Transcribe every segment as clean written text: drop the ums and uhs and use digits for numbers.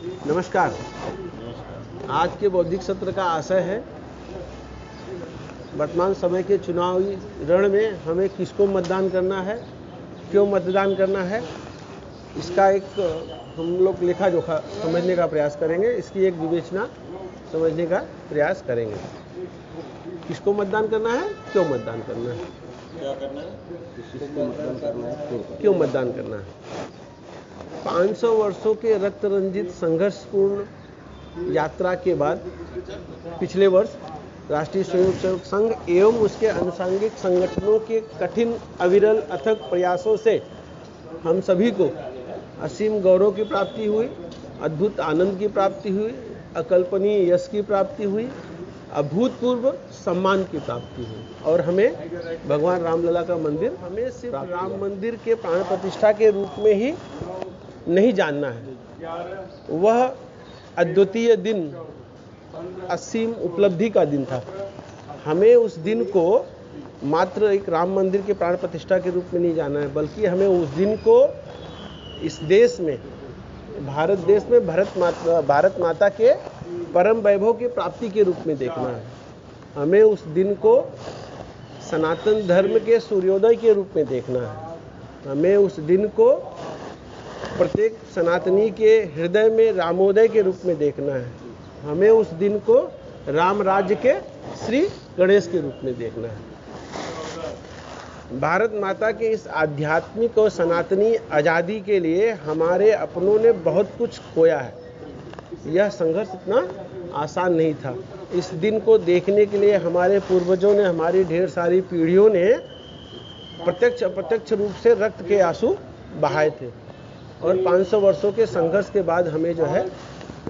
नमस्कार। आज के बौद्धिक सत्र का आशय है वर्तमान समय के चुनावी रण में हमें किसको मतदान करना है, क्यों मतदान करना है, इसका एक हम लोग लेखा जोखा समझने का प्रयास करेंगे। इसकी एक विवेचना समझने का प्रयास करेंगे। किसको मतदान करना है, क्यों मतदान करना है, क्या करना है, किसको मतदान करना है, क्यों मतदान करना है। 500 वर्षों के रक्त रंजित संघर्षपूर्ण यात्रा के बाद पिछले वर्ष राष्ट्रीय स्वयंसेवक संघ एवं उसके आनुषंगिक संगठनों के कठिन अविरल अथक प्रयासों से हम सभी को असीम गौरव की प्राप्ति हुई, अद्भुत आनंद की प्राप्ति हुई, अकल्पनीय यश की प्राप्ति हुई, अभूतपूर्व सम्मान की प्राप्ति हुई और हमें भगवान रामलला का मंदिर हमें सिर्फ राम मंदिर के प्राण प्रतिष्ठा के रूप में ही नहीं जानना है। वह अद्वितीय दिन असीम उपलब्धि का दिन था। हमें उस दिन को मात्र एक राम मंदिर के प्राण प्रतिष्ठा के रूप में नहीं जानना है, बल्कि हमें उस दिन को इस देश में, भारत देश में भारत माता के परम वैभव की प्राप्ति के रूप में देखना है। हमें उस दिन को सनातन धर्म के सूर्योदय के रूप में देखना है। हमें उस दिन को प्रत्येक सनातनी के हृदय में रामोदय के रूप में देखना है। हमें उस दिन को राम राज्य के श्री गणेश के रूप में देखना है। भारत माता के इस आध्यात्मिक और सनातनी आज़ादी के लिए हमारे अपनों ने बहुत कुछ खोया है। यह संघर्ष इतना आसान नहीं था। इस दिन को देखने के लिए हमारे पूर्वजों ने, हमारी ढेर सारी पीढ़ियों ने प्रत्यक्ष अप्रत्यक्ष रूप से रक्त के आंसू बहाए थे और 500 वर्षों के संघर्ष के बाद हमें जो है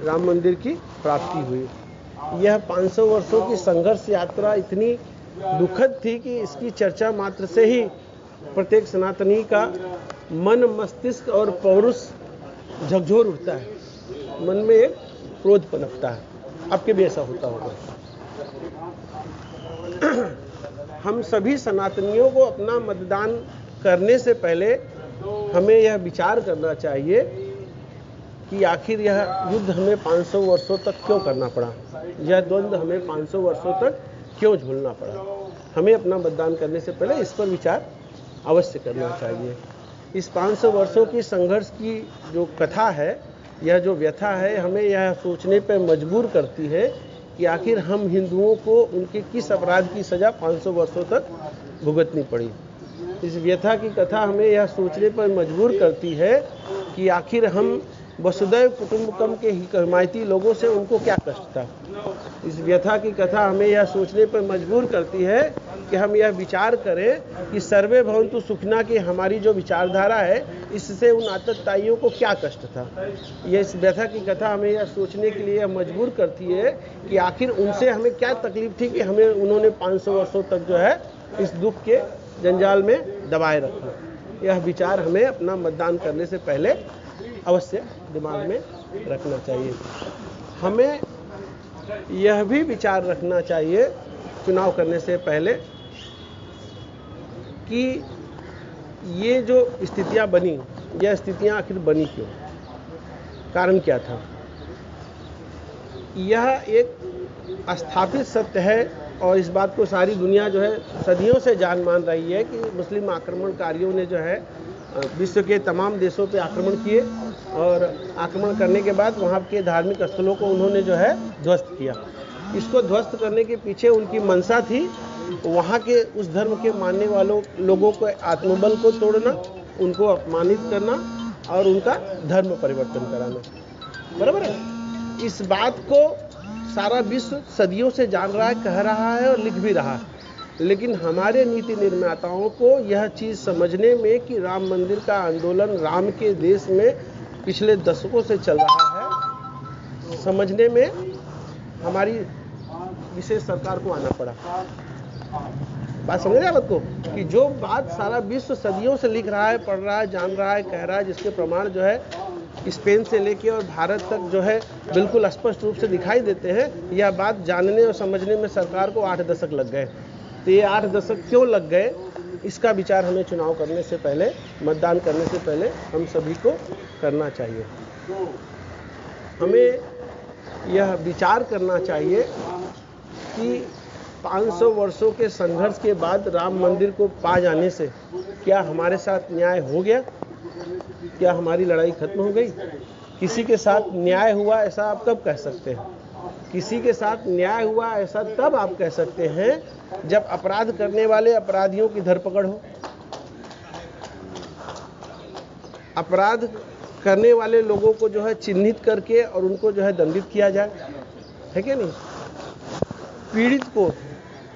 राम मंदिर की प्राप्ति हुई। यह 500 वर्षों की संघर्ष यात्रा इतनी दुखद थी कि इसकी चर्चा मात्र से ही प्रत्येक सनातनी का मन, मस्तिष्क और पौरुष झकझोर उठता है। मन में एक क्रोध पनपता है। आपके भी ऐसा होता होगा। हम सभी सनातनियों को अपना मतदान करने से पहले हमें यह विचार करना चाहिए कि आखिर यह युद्ध हमें 500 वर्षों तक क्यों करना पड़ा, यह द्वंद्व हमें 500 वर्षों तक क्यों झूलना पड़ा। हमें अपना मतदान करने से पहले इस पर विचार अवश्य करना चाहिए। इस 500 वर्षों की संघर्ष की जो कथा है, यह जो व्यथा है, हमें यह सोचने पर मजबूर करती है कि आखिर हम हिंदुओं को उनके किस अपराध की सज़ा 500 वर्षों तक भुगतनी पड़ी। इस व्यथा की कथा हमें यह सोचने पर मजबूर करती है कि आखिर हम वसुदैव कुटुंबकम के हिमायती लोगों से उनको क्या कष्ट था। इस व्यथा की कथा हमें यह सोचने पर मजबूर करती है कि हम यह विचार करें कि सर्वे भवन्तु सुखिनः की हमारी जो विचारधारा है, इससे उन आतताइयों को क्या कष्ट था। यह इस व्यथा की कथा हमें यह सोचने के लिए मजबूर करती है कि आखिर उनसे हमें क्या तकलीफ थी कि हमें उन्होंने 500 वर्षों तक जो है इस दुख के जंजाल में दबाए रखा। यह विचार हमें अपना मतदान करने से पहले अवश्य दिमाग में रखना चाहिए। हमें यह भी विचार रखना चाहिए चुनाव करने से पहले कि ये जो स्थितियां बनी, यह स्थितियां आखिर बनी क्यों, कारण क्या था। यह एक स्थापित सत्य है और इस बात को सारी दुनिया जो है सदियों से जान मान रही है कि मुस्लिम आक्रमणकारियों ने जो है विश्व के तमाम देशों पे आक्रमण किए और आक्रमण करने के बाद वहाँ के धार्मिक स्थलों को उन्होंने जो है ध्वस्त किया। इसको ध्वस्त करने के पीछे उनकी मंशा थी वहाँ के उस धर्म के मानने वालों लोगों को आत्मबल को तोड़ना, उनको अपमानित करना और उनका धर्म परिवर्तन कराना। बराबर है। इस बात को सारा विश्व सदियों से जान रहा है, कह रहा है और लिख भी रहा है। लेकिन हमारे नीति निर्माताओं को यह चीज़ समझने में कि राम मंदिर का आंदोलन राम के देश में पिछले दशकों से चल रहा है, समझने में हमारी विशेष सरकार को आना पड़ा। बात समझ रहे हैं आपको कि जो बात सारा विश्व सदियों से लिख रहा है, पढ़ रहा है, जान रहा है, कह रहा है, जिसके प्रमाण जो है स्पेन से लेके और भारत तक जो है बिल्कुल स्पष्ट रूप से दिखाई देते हैं, यह बात जानने और समझने में सरकार को 8 दशक लग गए। तो ये 8 दशक क्यों लग गए, इसका विचार हमें चुनाव करने से पहले, मतदान करने से पहले हम सभी को करना चाहिए। हमें यह विचार करना चाहिए कि 500 वर्षों के संघर्ष के बाद राम मंदिर को पा जाने से क्या हमारे साथ न्याय हो गया? क्या हमारी लड़ाई खत्म हो गई? किसी के साथ न्याय हुआ ऐसा आप कब कह सकते हैं? किसी के साथ न्याय हुआ ऐसा तब आप कह सकते हैं जब अपराध करने वाले अपराधियों की धरपकड़ हो, अपराध करने वाले लोगों को जो है चिन्हित करके और उनको जो है दंडित किया जाए, है कि नहीं? पीड़ित को,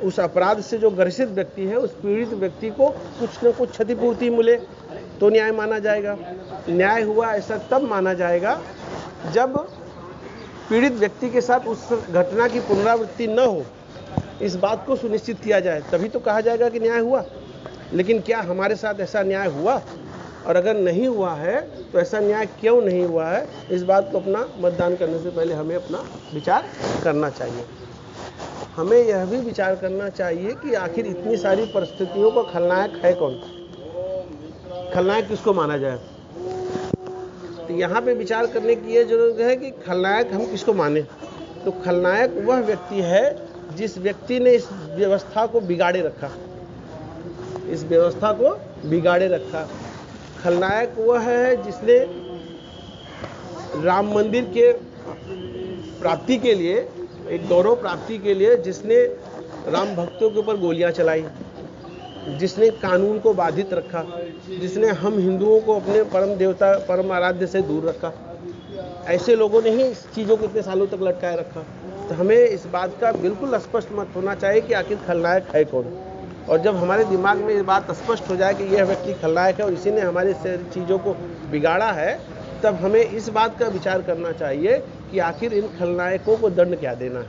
उस अपराध से जो ग्रसित व्यक्ति है, उस पीड़ित व्यक्ति को कुछ न कुछ क्षतिपूर्ति मिले तो न्याय माना जाएगा। न्याय हुआ ऐसा तब माना जाएगा जब पीड़ित व्यक्ति के साथ उस घटना की पुनरावृत्ति न हो, इस बात को सुनिश्चित किया जाए, तभी तो कहा जाएगा कि न्याय हुआ। लेकिन क्या हमारे साथ ऐसा न्याय हुआ? और अगर नहीं हुआ है तो ऐसा न्याय क्यों नहीं हुआ है, इस बात को अपना मतदान करने से पहले हमें अपना विचार करना चाहिए। हमें यह भी विचार करना चाहिए कि आखिर इतनी सारी परिस्थितियों का खलनायक है कौन? खलनायक किसको माना जाए? तो यहाँ पे विचार करने की ये जरूरत है कि खलनायक हम किसको माने। तो खलनायक वह व्यक्ति है जिस व्यक्ति ने इस व्यवस्था को बिगाड़े रखा, इस व्यवस्था को बिगाड़े रखा। खलनायक वह है जिसने राम मंदिर के प्राप्ति के लिए, एक गौरव प्राप्ति के लिए, जिसने राम भक्तों के ऊपर गोलियां चलाई, जिसने कानून को बाधित रखा, जिसने हम हिंदुओं को अपने परम देवता, परम आराध्य से दूर रखा। ऐसे लोगों ने ही इस चीज़ों को इतने सालों तक लटकाए रखा। तो हमें इस बात का बिल्कुल स्पष्ट मत होना चाहिए कि आखिर खलनायक है कौन। और जब हमारे दिमाग में ये बात स्पष्ट हो जाए कि यह व्यक्ति खलनायक है और इसी ने हमारी चीज़ों को बिगाड़ा है, तब हमें इस बात का विचार करना चाहिए कि आखिर इन खलनायकों को दंड क्या देना है,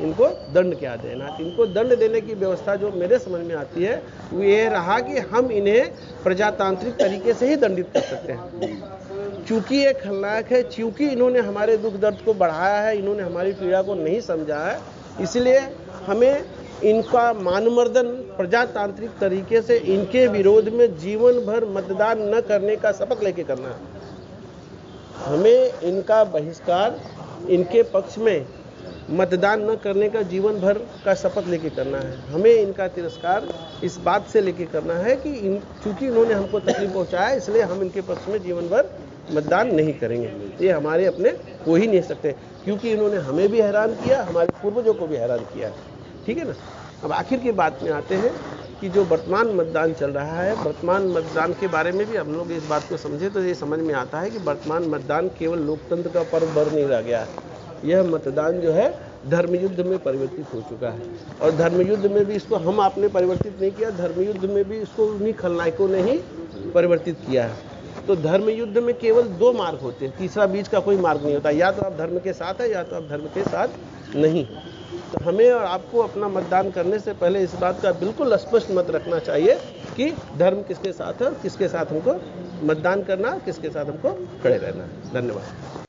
इनको दंड क्या देना है। इनको दंड देने की व्यवस्था जो मेरे समझ में आती है वो ये रहा कि हम इन्हें प्रजातांत्रिक तरीके से ही दंडित कर सकते हैं। चूंकि ये खलनायक है, चूंकि इन्होंने हमारे दुख दर्द को बढ़ाया है, इन्होंने हमारी पीड़ा को नहीं समझा है, इसलिए हमें इनका मानमर्दन प्रजातांत्रिक तरीके से इनके विरोध में जीवन भर मतदान न करने का शपथ लेके करना है। हमें इनका बहिष्कार, इनके पक्ष में मतदान न करने का जीवन भर का शपथ लेके करना है। हमें इनका तिरस्कार इस बात से लेके करना है कि चूंकि इन्होंने हमको तकलीफ पहुंचाया, इसलिए हम इनके पक्ष में जीवन भर मतदान नहीं करेंगे। ये हमारे अपने हो ही नहीं सकते, क्योंकि इन्होंने हमें भी हैरान किया, हमारे पूर्वजों को भी हैरान किया। ठीक है ना। अब आखिर की बात में आते हैं कि जो वर्तमान मतदान चल रहा है, वर्तमान मतदान के बारे में भी हम लोग इस बात को समझे तो ये समझ में आता है कि वर्तमान मतदान केवल लोकतंत्र का पर्व भर नहीं रह गया है। यह मतदान जो है धर्मयुद्ध में परिवर्तित हो चुका है। और धर्मयुद्ध में भी इसको हम आपने परिवर्तित नहीं किया, धर्मयुद्ध में भी इसको उन्हीं खलनायकों ने ही परिवर्तित किया है। तो धर्मयुद्ध में केवल दो मार्ग होते हैं, तीसरा बीच का कोई मार्ग नहीं होता। या तो आप धर्म के साथ है या तो आप धर्म के साथ नहीं। तो हमें और आपको अपना मतदान करने से पहले इस बात का बिल्कुल स्पष्ट मत रखना चाहिए कि धर्म किसके साथ है और किसके साथ हमको मतदान करना है, किसके साथ हमको खड़े रहना है। धन्यवाद।